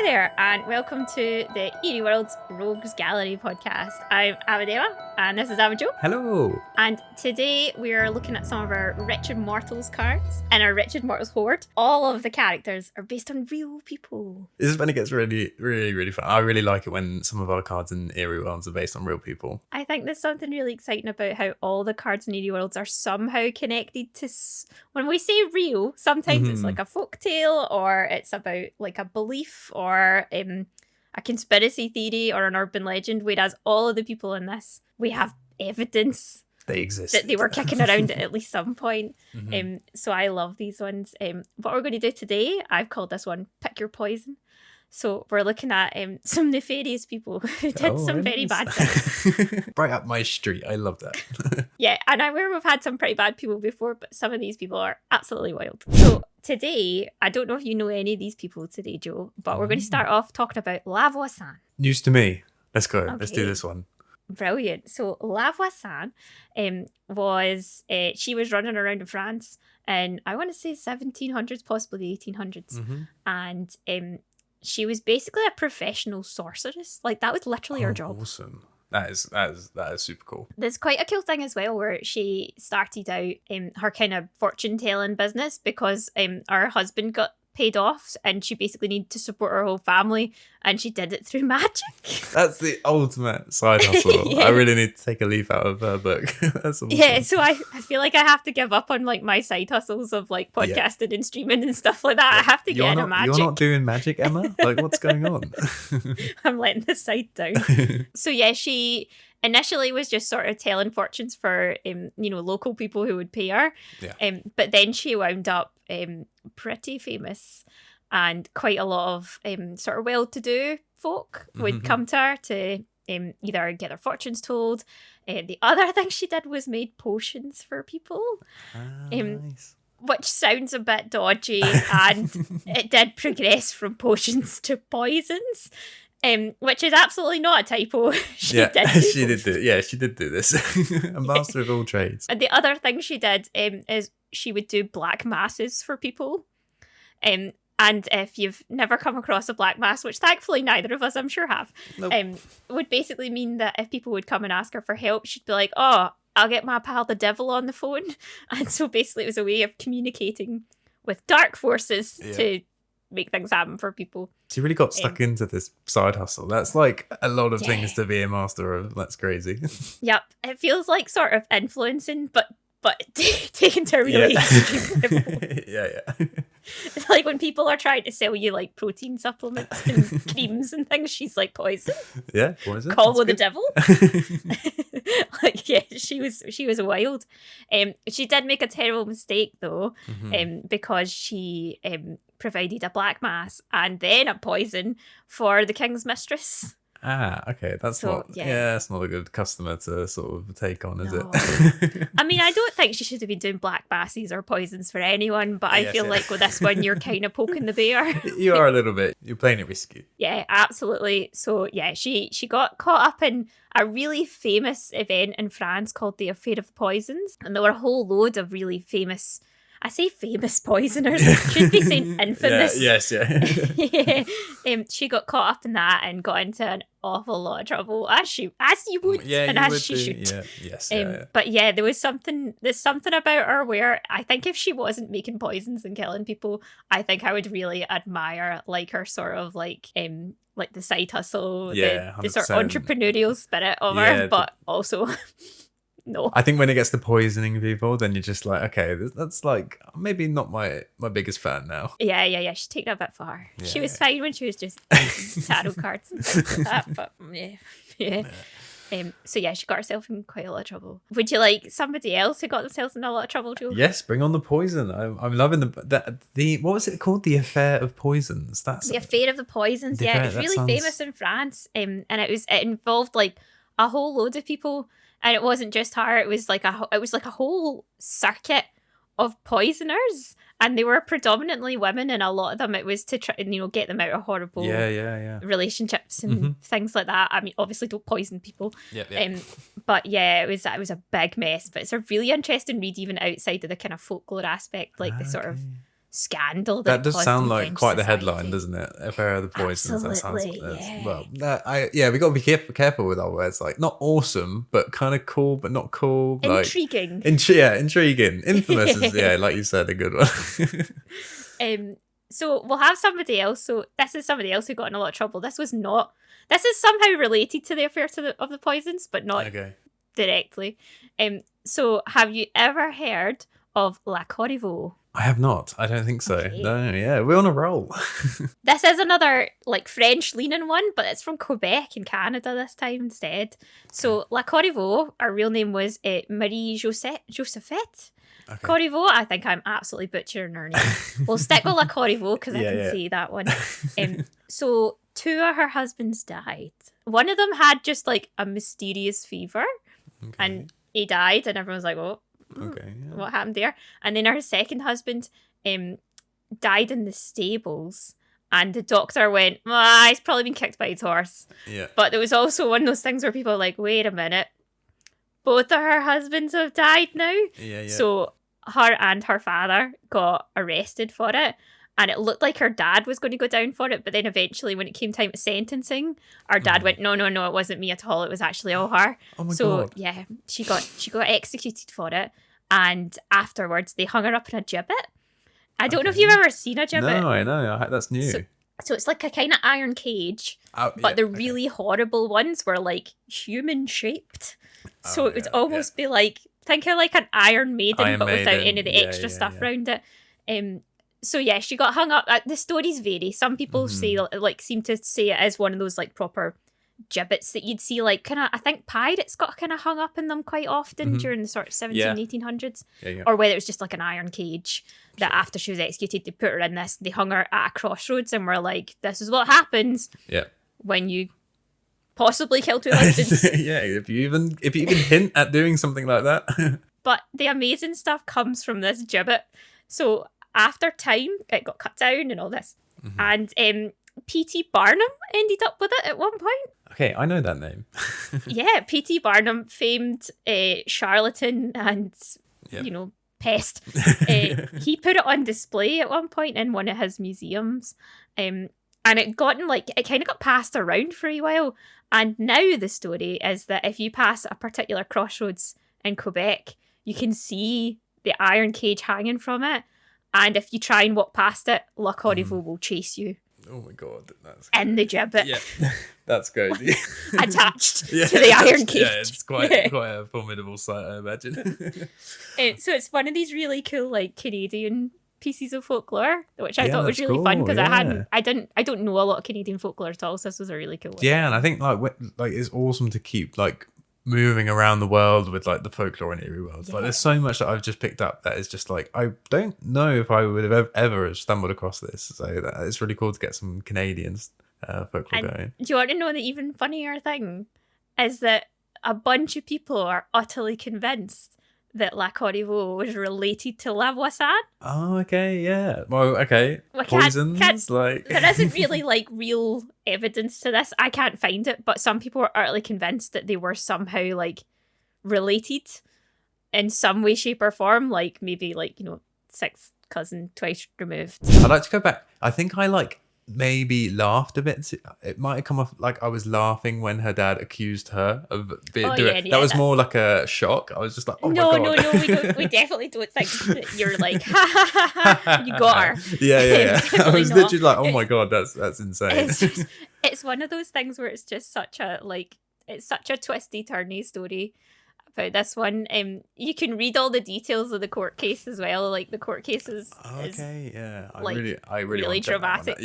there, and welcome to the Eerie World's Rogues Gallery podcast. I'm AvidEmma, and this is AvidJoe. Hello. And today we are looking at some of our Wretched Mortals cards and our Wretched Mortals horde. All of the characters are based on real people. This is when it gets really fun. I really like it when some of our cards in Eerie Worlds are based on real people. I think there's something really exciting about how all the cards in Eerie Worlds are somehow connected to... When we say real, sometimes it's like a folktale, or it's about like a belief, or a conspiracy theory, or an urban legend, whereas all of the people in this, we have evidence they exist, that they were kicking around at least some point. So I love these ones. What we're going to do today, I've called this one Pick Your Poison. So we're looking at some nefarious people who did some very bad things. Right up my street. I love that. Yeah, and I'm aware we've had some pretty bad people before, but some of these people are absolutely wild. So today, I don't know if you know any of these people today, Joe, but we're going to start off talking about Lavoisin. News to me. Let's go. Okay. Let's do this one. Brilliant. So Lavoisin she was running around in France in, I want to say 1700s, possibly the 1800s. And she was basically a professional sorceress. Like, that was literally her job. Awesome. That is super cool. There's quite a cool thing as well where she started out her kind of fortune telling business because her husband got paid off and she basically needed to support her whole family, and she did it through magic. That's the ultimate side hustle. Yeah. I really need to take a leaf out of her book. That's awesome. Yeah, so I feel like I have to give up on like my side hustles of like podcasting and streaming and stuff like that. I have to get into magic. You're not doing magic, Emma? Like, what's going on? I'm letting the side down. So yeah, she initially was just sort of telling fortunes for local people who would pay her. Yeah. But then she wound up pretty famous, and quite a lot of sort of well-to-do folk would come to her to either get their fortunes told. The other thing she did was made potions for people. Nice. Which sounds a bit dodgy, and it did progress from potions to poisons. Which is absolutely not a typo. She did do this. A master of all trades. And the other thing she did is she would do black masses for people. And if you've never come across a black mass, which thankfully neither of us, I'm sure, have, Nope. would basically mean that if people would come and ask her for help, she'd be like, oh, I'll get my pal the devil on the phone. And so basically it was a way of communicating with dark forces to make things happen for people. She really got stuck into this side hustle. That's like a lot of things to be a master of. That's crazy. Yep. It feels like sort of influencing, but taken to a really extreme level. Yeah. It's like when people are trying to sell you like protein supplements and creams and things, she's like, poison. Yeah, poison. Call with the devil. Like, yeah, she was wild. She did make a terrible mistake though, because she provided a black mass and then a poison for the king's mistress. Okay. That's not a good customer to sort of take on, is it? I mean, I don't think she should have been doing black masses or poisons for anyone, but I feel like with this one, you're kind of poking the bear. You are a little bit. You're playing it risky. Yeah, absolutely. So yeah, she got caught up in a really famous event in France called the Affair of Poisons, and there were a whole load of really famous. I say famous poisoners. Should be saying infamous. She got caught up in that and got into an awful lot of trouble, as you would, and as she should. But yeah, there's something about her where I think if she wasn't making poisons and killing people, I think I would really admire like her sort of like the side hustle, the sort of entrepreneurial spirit of her, but also. No. I think when it gets to poisoning people, then you're just like, okay, that's like maybe not my biggest fan now. Yeah. She's taken it a bit far. Yeah. She was fine when she was just tarot cards and things like that, but yeah. So yeah, she got herself in quite a lot of trouble. Would you like somebody else who got themselves in a lot of trouble, Joe? Yes, bring on the poison. I'm loving the what was it called? The Affair of Poisons. That's the Affair of the Poisons. Yeah, it's really famous in France. And it involved like a whole load of people. And it wasn't just her; it was like a whole circuit of poisoners, and they were predominantly women. And a lot of them, it was to try, get them out of horrible relationships and things like that. I mean, obviously, don't poison people. But yeah, it was a big mess. But it's a really interesting read, even outside of the kind of folklore aspect, like the sort of scandal that does sound like French quite the society. headline, doesn't it? Affair of the Poisons. Absolutely, That sounds yeah. well. We got to be careful with our words. Like not awesome, but kind of cool, but not cool. Intriguing. Intriguing. Infamous is like you said, a good one. So we'll have somebody else. So this is somebody else who got in a lot of trouble. This is somehow related to the affair of the Poisons, but not directly. So have you ever heard of La Corriveau? I have not. I don't think so. Okay. No, yeah, we're on a roll. This is another like French leaning one, but it's from Quebec in Canada this time instead. So La Corriveau, her real name was Marie Josephette. Okay. Corriveau, I think I'm absolutely butchering her name. We'll stick with La Corriveau because I can say that one. So 2 of her husbands died. One of them had just like a mysterious fever and he died and everyone was like, oh, what happened there? And then her second husband died in the stables and the doctor went, he's probably been kicked by his horse. Yeah. But there was also one of those things where people are like, wait a minute, both of her husbands have died now. Yeah. So her and her father got arrested for it. And it looked like her dad was going to go down for it. But then eventually when it came time to sentencing, our dad went, no, it wasn't me at all. It was actually all her. Oh my God. Yeah, she got executed for it. And afterwards they hung her up in a gibbet. I don't know if you've ever seen a gibbet. No, I know. That's new. So it's like a kind of iron cage. But the really horrible ones were like human shaped. So it would almost be like, think of like an Iron Maiden, but without any of the extra stuff around it. So yeah, she got hung up. The stories vary. Some people seem to say it as one of those like proper gibbets that you'd see like kind of, I think pirates got kind of hung up in them quite often during the sort of 1800s. Or whether it was just like an iron cage that after she was executed, they put her in this, they hung her at a crossroads and were like, this is what happens when you possibly kill 2 husbands. If you even hint at doing something like that. But the amazing stuff comes from this gibbet. So after time, it got cut down and all this. And P.T. Barnum ended up with it at one point. Okay, I know that name. P.T. Barnum, famed charlatan and, pest. He put it on display at one point in one of his museums. And it kind of got passed around for a while. And now the story is that if you pass a particular crossroads in Quebec, you can see the iron cage hanging from it. And if you try and walk past it, La Corriveau will chase you. Oh my God, that's in the gibbet. Yeah, that's good. Attached to the iron cage. Yeah, it's quite a formidable sight, I imagine. So it's one of these really cool like Canadian pieces of folklore, which I thought was really fun because I don't know a lot of Canadian folklore at all, so this was a really cool one. Yeah, and I think like it's awesome to keep like moving around the world with like the folklore and eerie worlds. Like there's so much that I've just picked up that is just like I don't know if I would have ever stumbled across this. So it's really cool to get some Canadian folklore going. Do you want to know the even funnier thing is that a bunch of people are utterly convinced that La Corriveau was related to La Voisin. Oh, okay, yeah. Well, okay. Poisons, there isn't really like real evidence to this. I can't find it, but some people are utterly convinced that they were somehow like related in some way, shape, or form. Like maybe like sixth cousin twice removed. I'd like to go back. I think I like maybe laughed a bit. It might have come off like I was laughing when her dad accused her of doing it. That was more like a shock. I was just like, oh my God. No, we definitely don't think that you're like, you got her. Yeah. I was literally like, oh my God, that's insane. It's one of those things where it's just such a twisty turny story about this one. You can read all the details of the court case as well. Like the court case is I really dramatic.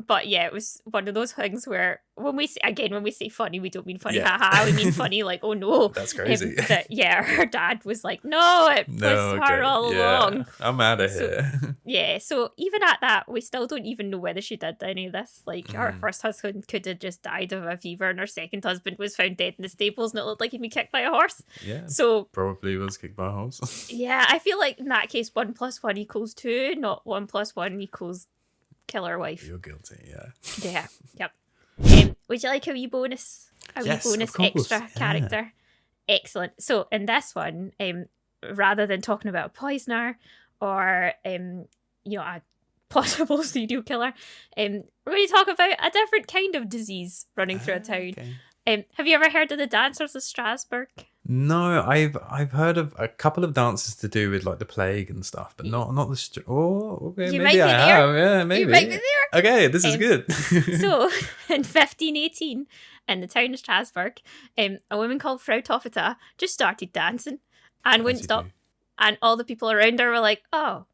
But yeah, it was one of those things where when we say funny, we don't mean funny haha, we mean funny like, oh no, that's crazy. Her dad was like, no, it was her all along. I'm out of here. Yeah, so even at that, we still don't even know whether she did any of this. Like her first husband could have just died of a fever, and her second husband was found dead in the stables, and it looked like he'd been kicked by a horse. Yeah, so probably was kicked by a horse. Yeah, I feel like in that case, 1 + 1 = 2, not 1 + 1 = killer wife. You're guilty, yeah. Yeah, yep. Would you like a wee bonus? Yes, wee bonus extra character? Excellent. So in this one, rather than talking about a poisoner or a possible serial killer. We're going to talk about a different kind of disease running through a town. Okay. Have you ever heard of the Dancers of Strasbourg? No, I've heard of a couple of dances to do with like the plague and stuff, but not the. Okay, maybe I have. Yeah, maybe. You might be there. Okay, this is good. So, in 1518, in the town of Strasbourg, a woman called Frau Tofita just started dancing and wouldn't stop. And all the people around her were like, "Oh,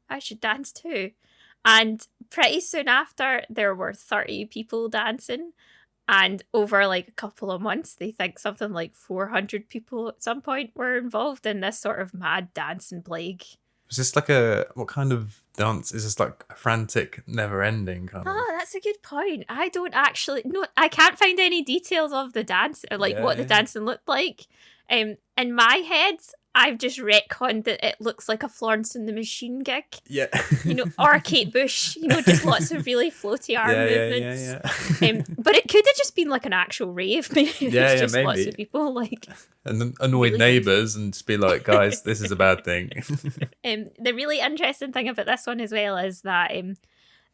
I should dance too." And pretty soon after, there were 30 people dancing. And over like a couple of months, they think something like 400 people at some point were involved in this sort of mad dancing plague. Is this like what kind of dance? Is this like a frantic, never-ending kind of? Oh, that's a good point. I don't actually... No, I can't find any details of the dance, or like what the dancing looked like. In my head, I've just retconned that it looks like a Florence and the Machine gig. Yeah. Or Kate Bush, just lots of really floaty arm movements. Yeah. But it could have just been like an actual rave. Maybe it's just maybe. Lots of people like... And annoyed really neighbours and just be like, guys, this is a bad thing. The really interesting thing about this one as well is that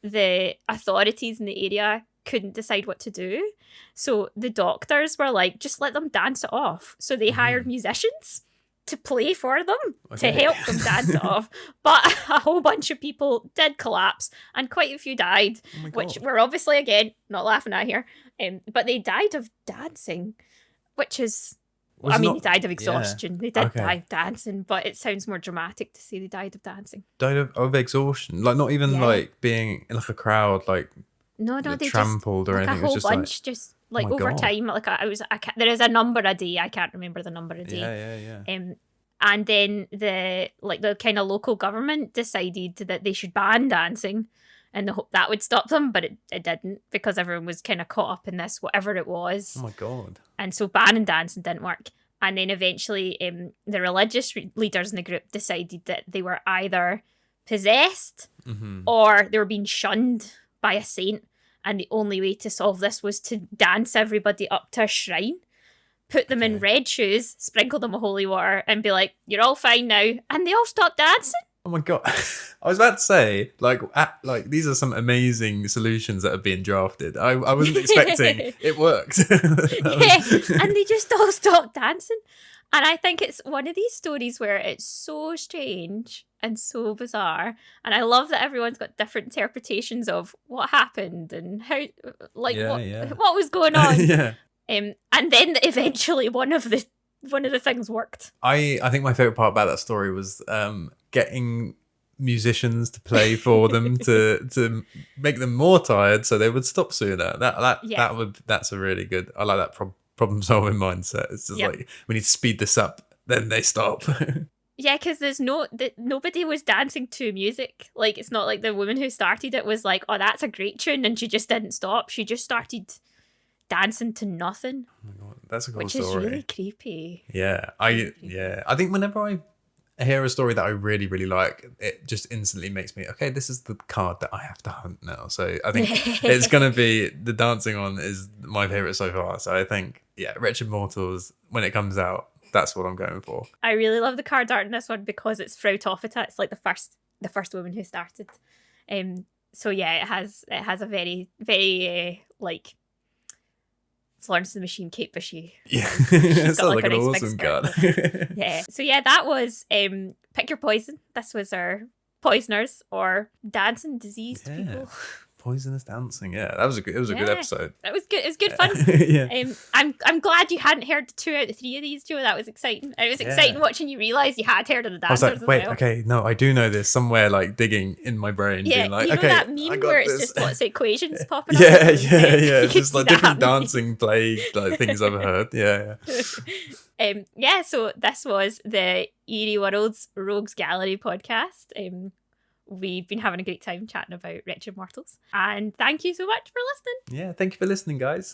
the authorities in the area couldn't decide what to do. So the doctors were like, just let them dance it off. So they hired musicians to play for them, to help them dance it off. But a whole bunch of people did collapse and quite a few died, which we're obviously, again, not laughing at here. But they died of dancing, which is... they died of exhaustion. They did die of dancing, but it sounds more dramatic to say they died of dancing. Died of exhaustion? Like not even like being in like a crowd, like no, they trampled just, or anything. A whole bunch, just like over time. Like there is a number a day. I can't remember the number a day. Yeah. And then the kind of local government decided that they should ban dancing, in the hope that would stop them, but it didn't, because everyone was kind of caught up in this, whatever it was. Oh my God. And so banning dancing didn't work. And then eventually the religious leaders in the group decided that they were either possessed or they were being shunned by a saint. And the only way to solve this was to dance everybody up to a shrine, put them in red shoes, sprinkle them with holy water, and be like, you're all fine now. And they all stopped dancing. Oh my God. I was about to say, like these are some amazing solutions that are being drafted. I wasn't expecting it worked. And they just all stopped dancing. And I think it's one of these stories where it's so strange and so bizarre. And I love that everyone's got different interpretations of what happened and how, what was going on. And then eventually one of the things worked. I think my favorite part about that story was getting musicians to play for them to make them more tired so they would stop sooner. That's a really good. I like that problem solving mindset. It's just like, we need to speed this up, then they stop. Yeah, because nobody was dancing to music. Like, it's not like the woman who started it was like, oh, that's a great tune, and she just didn't stop. She just started dancing to nothing. Oh my God, that's a cool which story. Which is really creepy. Yeah, I think whenever I hear a story that I really, really like, it just instantly makes me, okay, this is the card that I have to hunt now. So I think it's going to be, the dancing on is my favourite so far. So I think, Wretched Mortals, when it comes out, that's what I'm going for. I really love the card art in this one because it's Frau Tofita. It's like the first woman who started. So yeah, it has a very, very like Florence and the Machine, Kate Bushy. Yeah, it sounds like an nice awesome card. Yeah. So yeah, that was Pick Your Poison. This was our poisoners or dancing diseased people. Poisonous dancing. Yeah, that was a good episode. That was good. It was good fun. Yeah. I'm glad you hadn't heard 2 out of 3 of these, Joe. That was exciting. It was exciting watching you realise you had heard of the dancers. I was like, wait, okay, no, I do know this. Somewhere like digging in my brain, being like, okay, that meme where it's just lots of equations popping up. Yeah. It's just like different dancing plague like things I've heard. Yeah. So this was the Eerie Worlds Rogues Gallery podcast. We've been having a great time chatting about Wretched Mortals. And thank you so much for listening. Yeah, thank you for listening, guys.